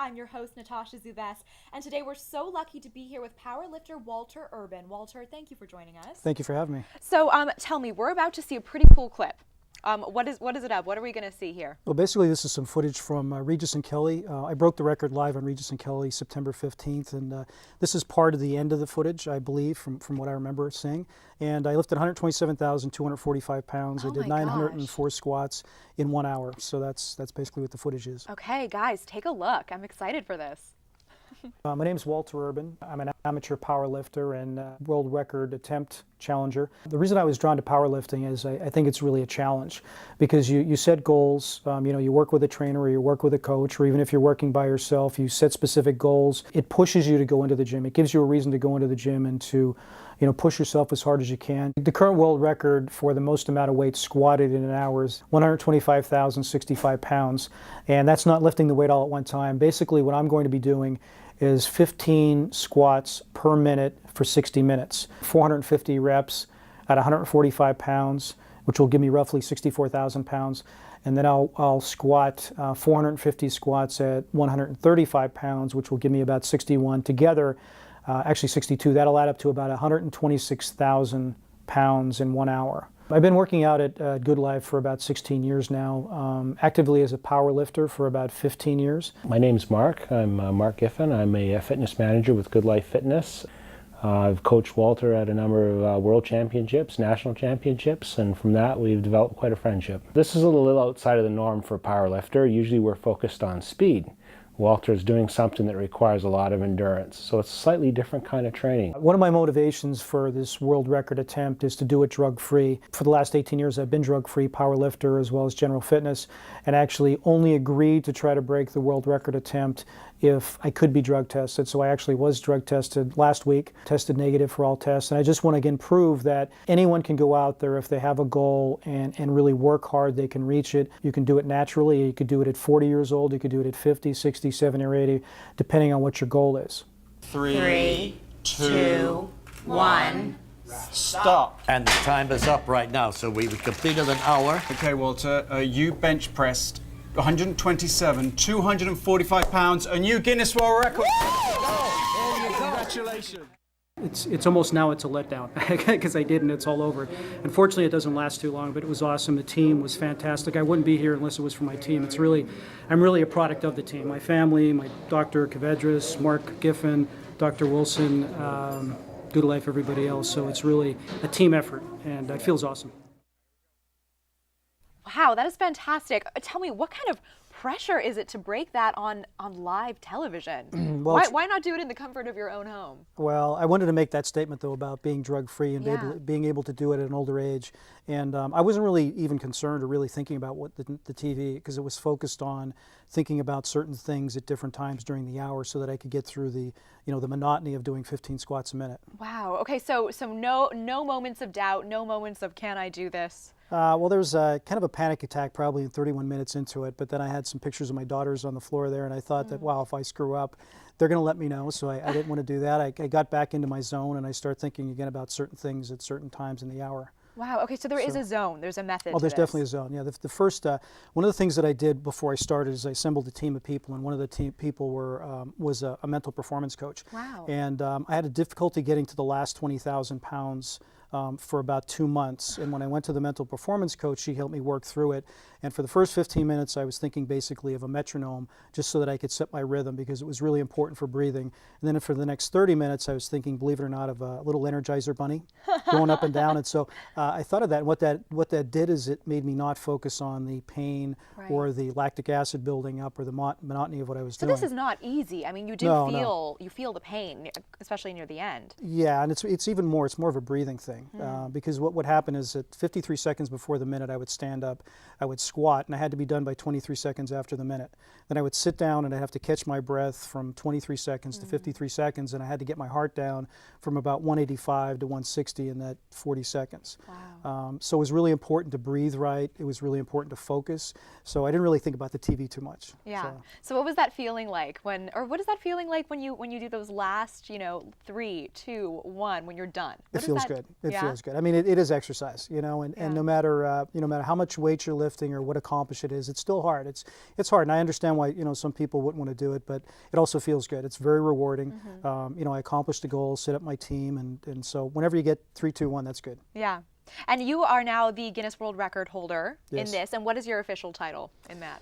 I'm your host, Natasha Zubes, and today we're so lucky to be here with powerlifter Walter Urban. Walter, thank you for joining us. Thank you for having me. So tell me, we're about to see a pretty cool clip. What is it of? What are we going to see here? Well, basically, this is some footage from Regis and Kelly. I broke the record live on Regis and Kelly September 15th, and this is part of the end of the footage, I believe, from what I remember seeing. And I lifted 127,245 pounds. I did 904 squats in 1 hour. So that's basically what the footage is. Okay, guys, take a look. I'm excited for this. My name is Walter Urban. I'm an amateur powerlifter and world record attempt challenger. The reason I was drawn to powerlifting is I think it's really a challenge because you set goals. You work with a trainer or you work with a coach, or even if you're working by yourself, you set specific goals. It pushes you to go into the gym. It gives you a reason to go into the gym and to push yourself as hard as you can. The current world record for the most amount of weight squatted in an hour is 125,065 pounds. And that's not lifting the weight all at one time. Basically, what I'm going to be doing is 15 squats per minute for 60 minutes, 450 reps at 145 pounds, which will give me roughly 64,000 pounds. And then I'll squat 450 squats at 135 pounds, which will give me about 61 together. Actually 62, that'll add up to about 126,000 pounds in 1 hour. I've been working out at Good Life for about 16 years now, actively as a power lifter for about 15 years. My name's Mark. I'm Mark Giffen. I'm a fitness manager with Good Life Fitness. I've coached Walter at a number of world championships, national championships, and from that we've developed quite a friendship. This is a little outside of the norm for a power lifter. Usually we're focused on speed. Walter's doing something that requires a lot of endurance, so it's a slightly different kind of training. One of my motivations for this world record attempt is to do it drug-free. For the last 18 years I've been drug-free, power lifter as well as general fitness, and actually only agreed to try to break the world record attempt if I could be drug tested. So I actually was drug tested last week, tested negative for all tests, and I just want to again prove that anyone can go out there if they have a goal and really work hard, they can reach it. You can do it naturally, you could do it at 40 years old, you could do it at 50, 60, 70, or 80, depending on what your goal is. 3, 2, 1, stop. And the time is up right now, so we've completed an hour. Okay, Walter, you bench pressed 245 pounds, a new Guinness World Record. Congratulations. It's almost now it's a letdown because I did and it's all over. Unfortunately, it doesn't last too long, but it was awesome. The team was fantastic. I wouldn't be here unless it was for my team. I'm really a product of the team. My family, my Dr. Kavedras, Mark Giffen, Dr. Wilson, Good Life, everybody else. So it's really a team effort, and it feels awesome. Wow, that is fantastic. Tell me, what kind of pressure is it to break that on live television? Well, why not do it in the comfort of your own home? Well, I wanted to make that statement, though, about being drug-free and being able to do it at an older age. And I wasn't really even concerned or really thinking about what the TV, because it was focused on thinking about certain things at different times during the hour so that I could get through the monotony of doing 15 squats a minute. Wow. Okay, so no moments of doubt, no moments of can I do this? Well, there was kind of a panic attack probably 31 minutes into it, but then I had some pictures of my daughters on the floor there, and I thought that, wow, if I screw up, they're going to let me know, so I didn't want to do that. I got back into my zone, and I started thinking again about certain things at certain times in the hour. Wow, okay, so there is a zone, there's a method Oh, there's to this. definitely a zone, yeah. The first, one of the things that I did before I started is I assembled a team of people, and one of the people was a mental performance coach. Wow. And I had a difficulty getting to the last 20,000 pounds for about 2 months. And when I went to the mental performance coach, she helped me work through it. And for the first 15 minutes, I was thinking basically of a metronome just so that I could set my rhythm because it was really important for breathing. And then for the next 30 minutes, I was thinking, believe it or not, of a little Energizer bunny going up and down. And so I thought of that. And what that did is it made me not focus on the pain or the lactic acid building up or the monotony of what I was doing. So this is not easy. I mean, you feel the pain, especially near the end. Yeah, and it's even more. It's more of a breathing thing. Because what would happen is at 53 seconds before the minute, I would stand up, I would squat, and I had to be done by 23 seconds after the minute. Then I would sit down, and I'd have to catch my breath from 23 seconds to 53 seconds, and I had to get my heart down from about 185 to 160 in that 40 seconds. Wow. So it was really important to breathe right. It was really important to focus. So I didn't really think about the TV too much. Yeah. So what was that feeling like when is that feeling like when you do those last, 3, 2, 1, when you're done? It feels good. Yeah? feels good. I mean, it is exercise, you know, and no matter no matter how much weight you're lifting or what accomplished it is, it's still hard. It's hard, and I understand why, you know, some people wouldn't want to do it, but it also feels good. It's very rewarding. You know, I accomplished a goal, set up my team, and so whenever you get 3, 2, 1, that's good. Yeah. And you are now the Guinness World Record holder in Yes. this. And what is your official title in that?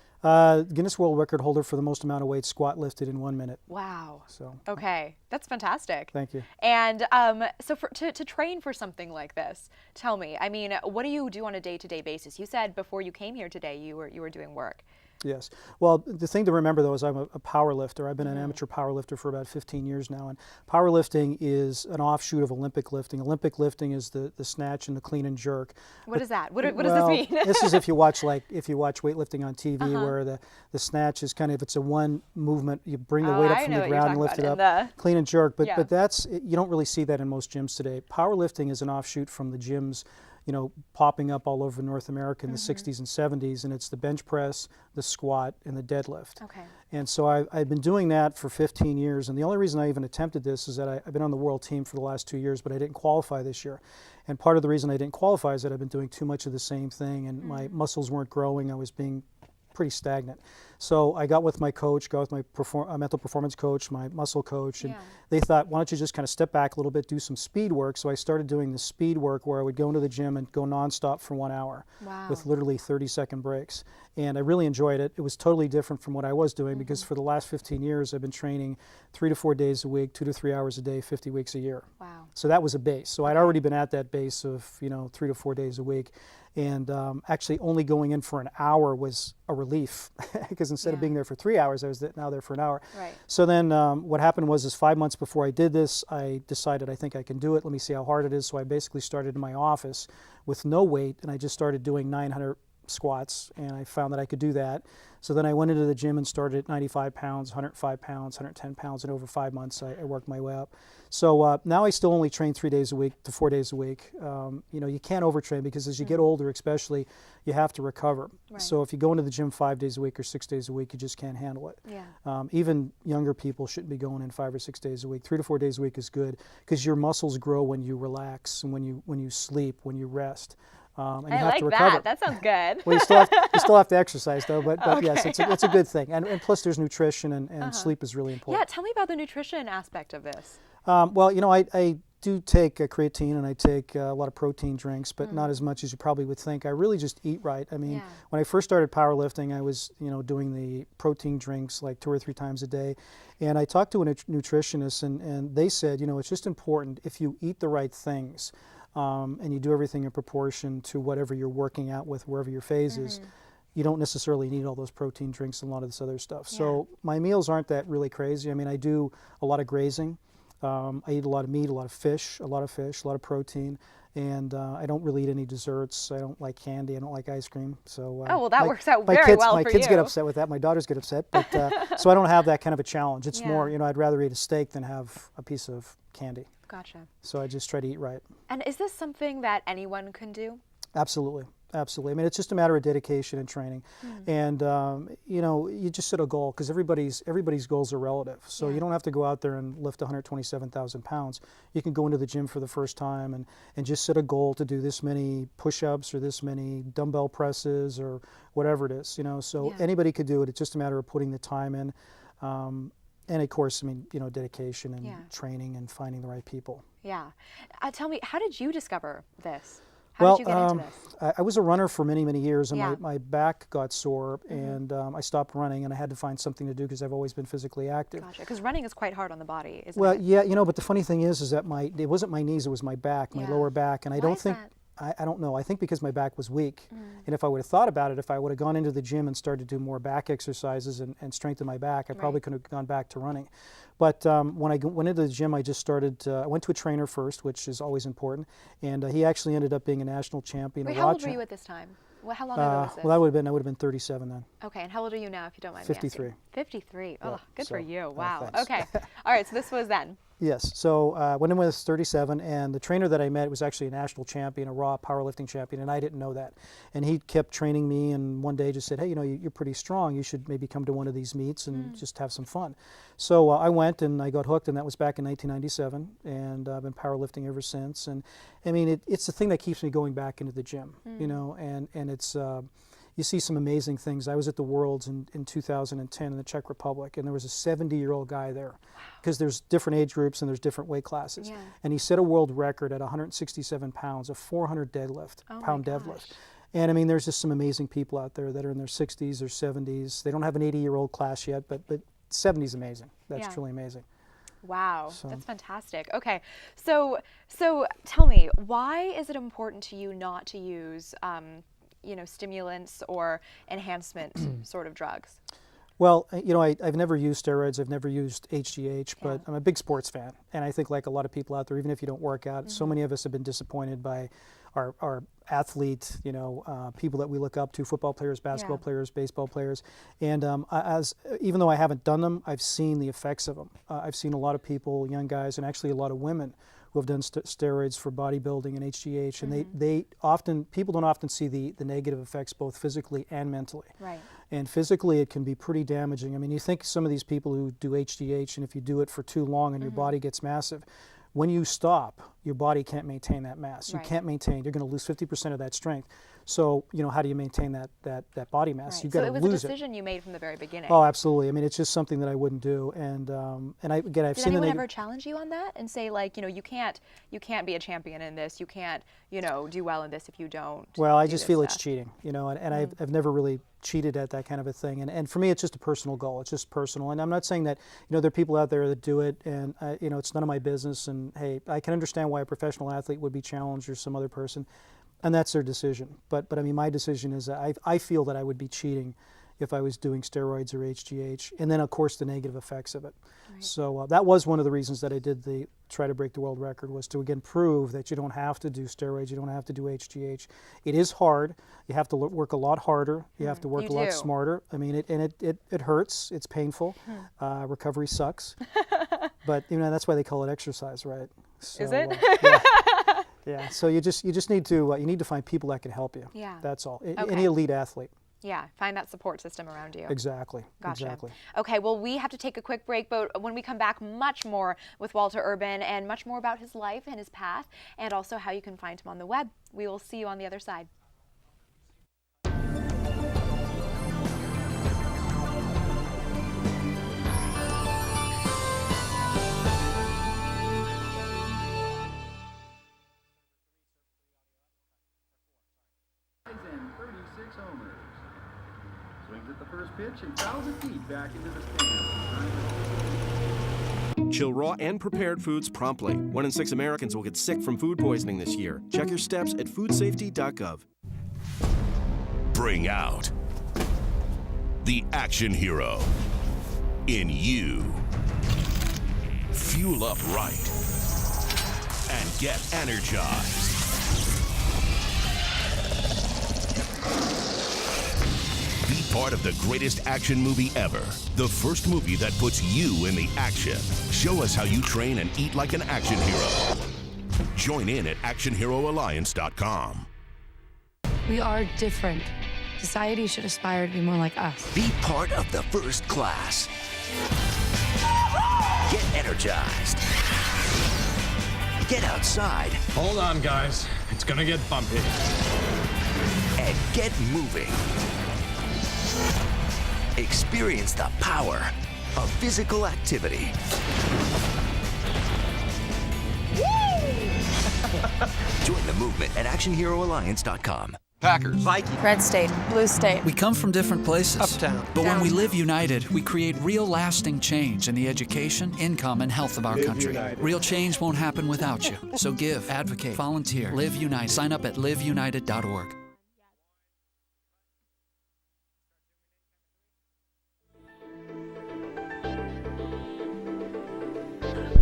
Guinness World Record holder for the most amount of weight squat lifted in 1 minute. Wow. So Okay, that's fantastic. thank you. And so to train for something like this, tell me, I mean, what do you do on a day-to-day basis? You said before you came here today you were doing work. Yes. Well, the thing to remember, though, is I'm a power lifter. I've been an amateur power lifter for about 15 years now, and powerlifting is an offshoot of Olympic lifting. Olympic lifting is the snatch and the clean and jerk. What is that? What does Well, this mean? This is if you watch weightlifting on TV, where the snatch is kind of, it's a one movement. You bring the Oh, weight up I from know the what you're ground and talking lift it about, up. and Clean and jerk, Yeah. but that's, you don't really see that in most gyms today. Powerlifting is an offshoot from the gyms, you know, popping up all over North America in the 60s and 70s, and it's the bench press, the squat, and the deadlift. Okay. And so I've been doing that for 15 years, and the only reason I even attempted this is that I've been on the world team for the last 2 years, but I didn't qualify this year. And part of the reason I didn't qualify is that I've been doing too much of the same thing, and my muscles weren't growing. I was being pretty stagnant. So I got with my coach, got with my mental performance coach, my muscle coach, and they thought, why don't you just kind of step back a little bit, do some speed work. So I started doing the speed work where I would go into the gym and go nonstop for 1 hour with literally 30-second breaks. And I really enjoyed it. It was totally different from what I was doing because for the last 15 years, I've been training 3 to 4 days a week, 2 to 3 hours a day, 50 weeks a year. Wow. So that was a base. So I'd already been at that base of, 3 to 4 days a week. And actually only going in for an hour was a relief because instead of being there for 3 hours, I was now there for an hour. Right. So then what happened was 5 months before I did this, I decided I think I can do it. Let me see how hard it is. So I basically started in my office with no weight, and I just started doing 900 squats, and I found that I could do that. So then I went into the gym and started at 95 pounds, 105 pounds, 110 pounds, and over 5 months I worked my way up. So now I still only train 3 days a week to 4 days a week. You can't overtrain because as you get older especially, you have to recover. Right. So if you go into the gym 5 days a week or 6 days a week, you just can't handle it. Yeah. Even younger people shouldn't be going in 5 or 6 days a week. 3 to 4 days a week is good because your muscles grow when you relax and when you sleep, when you rest. And you I have like to recover. that. That sounds good. Well, you still have to exercise though, but yes, it's a good thing. And plus there's nutrition and sleep is really Yeah, important. tell me about the nutrition aspect of this. Well, I do take creatine and I take a lot of protein drinks, but not as much as you probably would think. I really just eat right. I mean, when I first started powerlifting, I was, doing the protein drinks like 2 or 3 times a day. And I talked to a nutritionist and they said, it's just important if you eat the right things and you do everything in proportion to whatever you're working out with, wherever your phase is, you don't necessarily need all those protein drinks and a lot of this other stuff. So my meals aren't that really crazy. I mean, I do a lot of grazing. I eat a lot of meat, a lot of fish, a lot of protein, and I don't really eat any desserts. I don't like candy. I don't like ice cream. So Oh, well, that works out my very kids, well my for kids get you. upset with that. My daughters get upset, but so I don't have that kind of a challenge. It's Yeah. more, I'd rather eat a steak than have a piece of candy. Gotcha. So I just try to eat right. And is this something that anyone can do? Absolutely. Absolutely. I mean, it's just a matter of dedication and training. And, you just set a goal because everybody's goals are relative. So you don't have to go out there and lift 127,000 pounds. You can go into the gym for the first time and just set a goal to do this many push-ups or this many dumbbell presses or whatever it is, So anybody could do it. It's just a matter of putting the time in. And of course, dedication and training and finding the right people. Yeah. Tell me, how did you discover this? How did you get into this? I was a runner for many, many years, and Yeah. my back got sore, and I stopped running, and I had to find something to do because I've always been physically active. Gotcha. Because running is quite hard on the body, isn't Well, it? yeah, but the funny thing is that it wasn't my knees, it was my back, my Yeah. lower back, and I Why don't is think. that? I don't know. I think because my back was weak. And if I would have thought about it, if I would have gone into the gym and started to do more back exercises and strengthen my back, I probably could have gone back to running. But when I went into the gym, I just started, I went to a trainer first, which is always important. And he actually ended up being a national champion. Wait, a how raw old were champ. you at this time? Well, how long ago was this? Well, I would have been 37 then. Okay, and how old are you now, if you don't mind me 53. asking? 53. Oh, Yeah, good for so, you. Wow. thanks. Okay. All right, so this was then. Yes. So went in with 37, and the trainer that I met was actually a national champion, a raw powerlifting champion, and I didn't know that. And he kept training me, and one day just said, hey, you know, you're pretty strong. You should maybe come to one of these meets and just have some fun. So I went, and I got hooked, and that was back in 1997, and I've been powerlifting ever since. And I mean, it's the thing that keeps me going back into the gym, you know, and it's... you see some amazing things. I was at the Worlds in 2010 in the Czech Republic, and there was a 70-year-old guy there, because there's different age groups and there's different weight classes. Yeah. And he set a world record at 167 pounds, a 400 pound deadlift. And I mean, there's just some amazing people out there that are in their 60s or 70s. They don't have an 80-year-old class yet, but 70 is amazing. That's truly amazing. Wow, that's fantastic. Okay, so tell me, why is it important to you not to use you know, stimulants or enhancement sort of drugs? Well, you know, I've never used steroids. I've never used HGH, but I'm a big sports fan. And I think, like a lot of people out there, even if you don't work out, so many of us have been disappointed by our athlete, you know, people that we look up to, football players, basketball players, baseball players. And even though I haven't done them, I've seen the effects of them. I've seen a lot of people, young guys, and actually a lot of women who have done steroids for bodybuilding and HGH, and people don't often see the negative effects, both physically and mentally. Right. And physically, it can be pretty damaging. I mean, you think some of these people who do HGH, and if you do it for too long and your body gets massive, when you stop, your body can't maintain that mass. You can't maintain. You're going to lose 50% of that strength. So, you know, how do you maintain that body mass? You've got to lose it. So it was a decision you made from the very beginning. Oh, absolutely. I mean, it's just something that I wouldn't do. And I've Did seen anyone ever challenge you on that and say, like, you know, you can't be a champion in this. You can't, you know, do well in this if you don't. Well, I just feel it's cheating, you know, and I've never really cheated at that kind of a thing. And for me, it's just a personal goal. It's just personal. And I'm not saying that, you know, there are people out there that do it, and you know, it's none of my business. And hey, I can understand why a professional athlete would be challenged, or some other person, and that's their decision. But I mean, my decision is that I feel that I would be cheating if I was doing steroids or HGH, and then of course the negative effects of it. Right. So that was one of the reasons that I did try to break the world record, was to again prove that you don't have to do steroids, you don't have to do HGH. It is hard. You have to work a lot harder. You have to work a lot smarter. I mean, it hurts. It's painful. Recovery sucks. But you know, that's why they call it exercise, right? So, is it? Yeah. So you just need to find people that can help you. Yeah. That's all. Any elite athlete. Yeah, find that support system around you. Exactly. Gotcha. Exactly. Okay, well, we have to take a quick break, but when we come back, much more with Walter Urban, and much more about his life and his path, and also how you can find him on the web. We will see you on the other side. And 36 homers. Swings at the first pitch and fouls it deep back into the stands. Chill raw and prepared foods promptly. 1 in 6 Americans will get sick from food poisoning this year. Check your steps at foodsafety.gov. Bring out the action hero in you. Fuel up right and get energized. Be part of the greatest action movie ever. The first movie that puts you in the action. Show us how you train and eat like an action hero. Join in at actionheroalliance.com. We are different. Society should aspire to be more like us. Be part of the first class. Get energized. Get outside. Hold on, guys. It's gonna get bumpy. And get moving. Experience the power of physical activity. Join the movement at actionheroalliance.com. Packers, Vikings, Red State, Blue State. We come from different places. Uptown. But when we live united, we create real lasting change in the education, income, and health of our country. Real change won't happen without you. So give, advocate, volunteer, live united. Sign up at liveunited.org.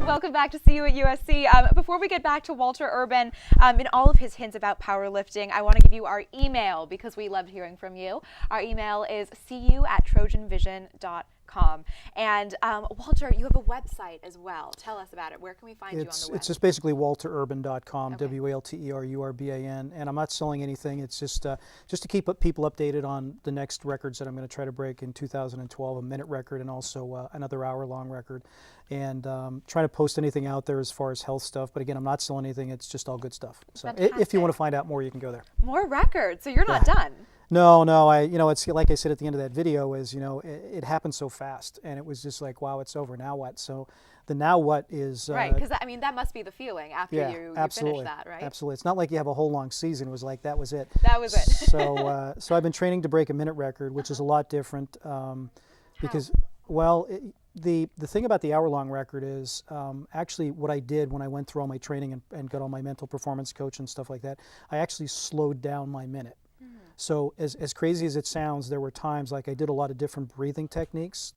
Welcome back to See You at USC. Before we get back to Walter Urban and all of his hints about powerlifting, I want to give you our email because we loved hearing from you. Our email is seeyou@trojanvision.com. And Walter, you have a website as well. Tell us about it. Where can we find you on the web? It's just basically walterurban.com, Okay. WALTERURBAN, and I'm not selling anything. It's just to keep people updated on the next records that I'm going to try to break in 2012, a minute record and also another hour-long record, and trying to post anything out there as far as health stuff. But again, I'm not selling anything. It's just all good stuff. So if you want to find out more, you can go there. More records. So you're not done. No, it's like I said at the end of that video is, it happened so fast, and it was just like, wow, it's over, now what? So the now what is... right, because that must be the feeling after you finish that, right? Absolutely. It's not like you have a whole long season. It was like, that was it. That was it. So I've been training to break a minute record, which is a lot different because, well, the thing about the hour-long record is actually what I did when I went through all my training and got all my mental performance coach and stuff like that, I actually slowed down my minute. So as crazy as it sounds, there were times like I did a lot of different breathing techniques